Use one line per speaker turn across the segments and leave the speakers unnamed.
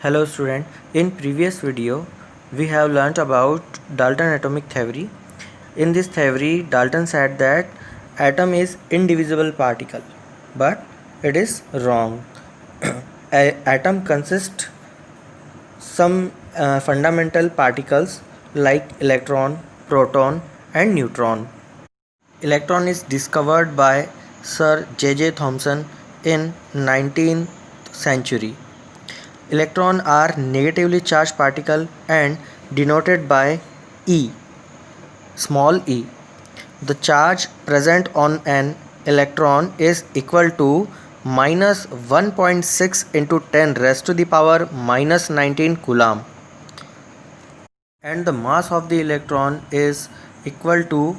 Hello student, in previous video we have learnt about Dalton atomic theory. In this theory Dalton said that atom is indivisible particle, but it is wrong. Atom consists some fundamental particles like electron, proton and neutron. Electron is discovered by Sir J.J. Thomson in 19th century. Electrons are negatively charged particle and denoted by E, small e. The charge present on an electron is equal to minus 1.6 into 10 raised to the power minus 19 coulomb, and the mass of the electron is equal to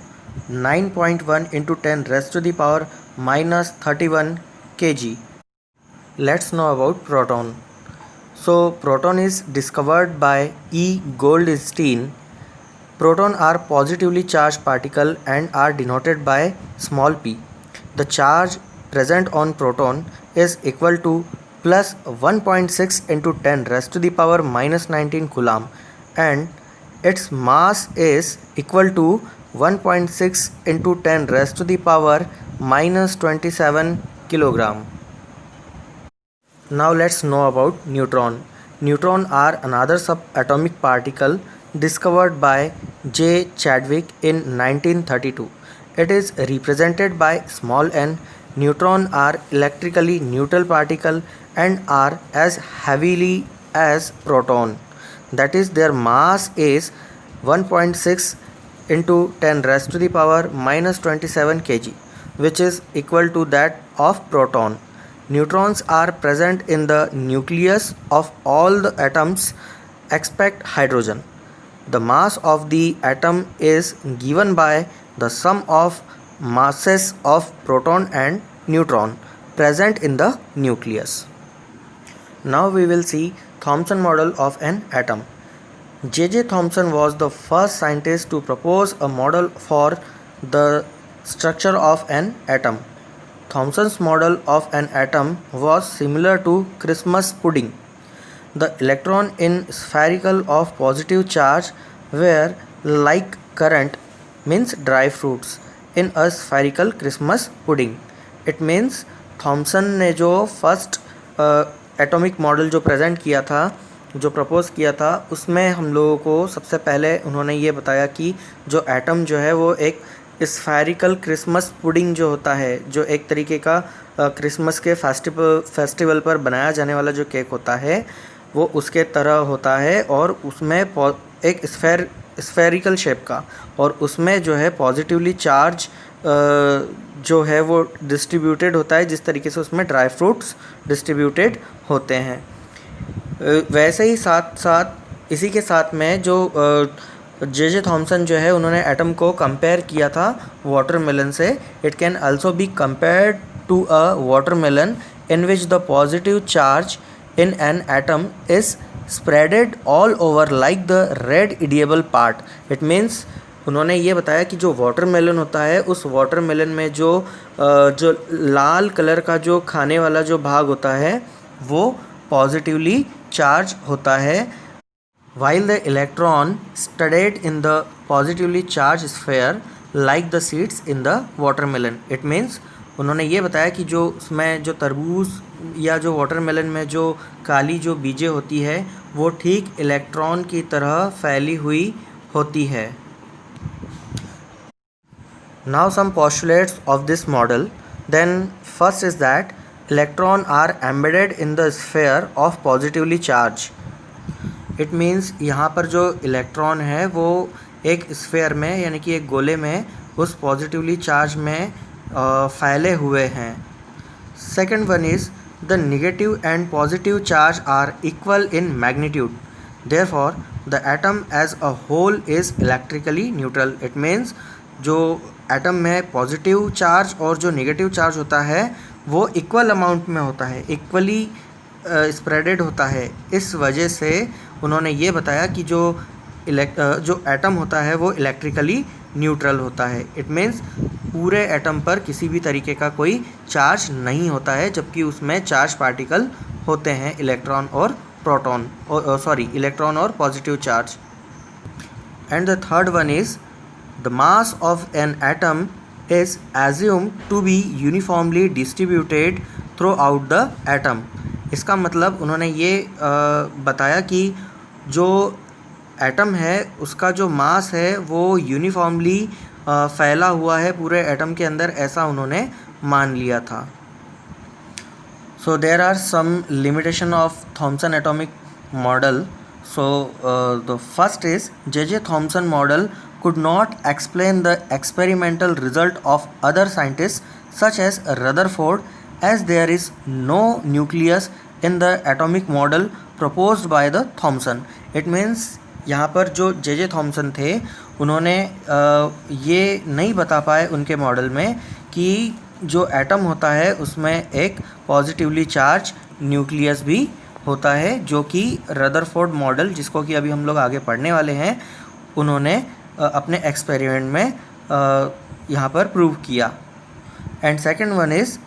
9.1 into 10 raised to the power minus 31 kg. Let's know about proton. So proton is discovered by E. Goldstein. Proton are positively charged particle and are denoted by small p. The charge present on proton is equal to plus 1.6 into 10 raised to the power minus 19 coulomb, and its mass is equal to 1.6 into 10 raised to the power minus 27 kilogram. Now let's know about neutron. Neutron are another subatomic particle discovered by J. Chadwick in 1932. It is represented by small n. Neutron are electrically neutral particle and are as heavily as proton. That is, their mass is 1.6 into 10 raised to the power minus 27 kg, which is equal to that of proton. Neutrons are present in the nucleus of all the atoms except hydrogen. The mass of the atom is given by the sum of masses of proton and neutron present in the nucleus. Now we will see Thomson model of an atom. J.J. Thomson was the first scientist to propose a model for the structure of an atom. Thomson's model of an atom was similar to Christmas pudding. The electron in spherical of positive charge were like currant, means dry fruits, in a spherical Christmas pudding. It means Thomson ने जो first atomic model जो present किया था, जो propose किया था, उसमें हम लोगों को सबसे पहले उन्होंने ये बताया कि जो एटम जो है वो एक स्फेरिकल क्रिसमस पुडिंग जो होता है, जो एक तरीके का क्रिसमस के फेस्टिवल पर बनाया जाने वाला जो केक होता है वो उसके तरह होता है, और उसमें एक स्फेरिकल शेप का, और उसमें जो है पॉजिटिवली चार्ज जो है वो डिस्ट्रीब्यूटेड होता है, जिस तरीके से उसमें ड्राई फ्रूट्स डिस्ट्रीब्यूटेड होते हैं। वैसे ही साथ साथ इसी के साथ में जो J.J. थॉमसन जो है उन्होंने एटम को कंपेयर किया था वाटरमेलन से। It can also be compared to a watermelon in which the positive charge in an atom is spreaded all over like the red edible part. It means उन्होंने ये बताया कि जो वाटरमेलन होता है, उस वाटरमेलन में जो लाल कलर का जो खाने वाला जो भाग होता है वो पॉजिटिवली चार्ज होता है, while the electron studied in the positively charged sphere like the seeds in the watermelon. It means उन्होंने ये बताया कि जो उसमें जो तरबूज या जो वाटरमेलन में जो काली जो बीजें होती है वो ठीक इलेक्ट्रॉन की तरह फैली हुई होती है। Now some postulates of this model. Then first is that electrons are embedded in the sphere of positively charged. It means यहाँ पर जो इलेक्ट्रॉन है वो एक स्फेयर में, यानी कि एक गोले में, उस पॉजिटिवली चार्ज में फैले हुए हैं। Second one is the negative and positive charge are equal in magnitude, therefore the atom as a whole is electrically neutral. It means जो एटम में पॉजिटिव चार्ज और जो नेगेटिव चार्ज होता है वो इक्वल अमाउंट में होता है, इक्वली स्प्रेडेड होता है। इस वजह से उन्होंने ये बताया कि जो एटम होता है वो इलेक्ट्रिकली न्यूट्रल होता है। इट मीन्स पूरे एटम पर किसी भी तरीके का कोई चार्ज नहीं होता है, जबकि उसमें चार्ज पार्टिकल होते हैं, इलेक्ट्रॉन और proton, electron or positive charge. And the third one is the mass of an atom is assumed to be uniformly distributed throughout the atom. इसका मतलब उन्होंने ये बताया कि जो एटम है उसका जो मास है वो यूनिफॉर्मली फैला हुआ है पूरे एटम के अंदर, ऐसा उन्होंने मान लिया था. So there are some limitation of Thomson atomic model. So the first is J.J. Thomson model could not explain the experimental result of other scientists such as Rutherford, as there is no nucleus in the atomic model proposed by the Thomson. It means यहाँ पर जो J.J. Thompson थे उन्होंने ये नहीं बता पाए उनके मॉडल में कि जो एटम होता है उसमें एक पॉजिटिवली चार्ज न्यूक्लियस भी होता है, जो कि रदरफोर्ड मॉडल, जिसको कि अभी हम लोग आगे पढ़ने वाले हैं, उन्होंने अपने एक्सपेरिमेंट में यहाँ पर प्रूव किया. And second one is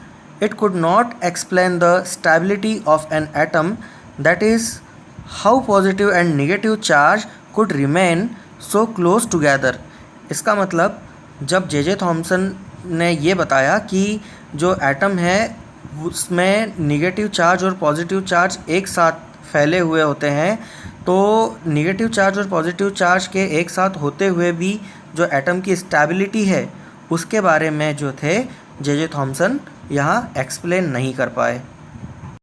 it could not explain the stability of an atom, that is how positive and negative charge could remain so close together. इसका मतलब जब J.J. थॉमसन ने ये बताया कि जो एटम है उसमें नेगेटिव चार्ज और पॉजिटिव चार्ज एक साथ फैले हुए होते हैं, तो नेगेटिव चार्ज और पॉजिटिव चार्ज के एक साथ होते हुए भी जो एटम की स्टेबिलिटी है उसके बारे में जो थे J.J. थॉमसन यहाँ एक्सप्लेन नहीं कर पाए.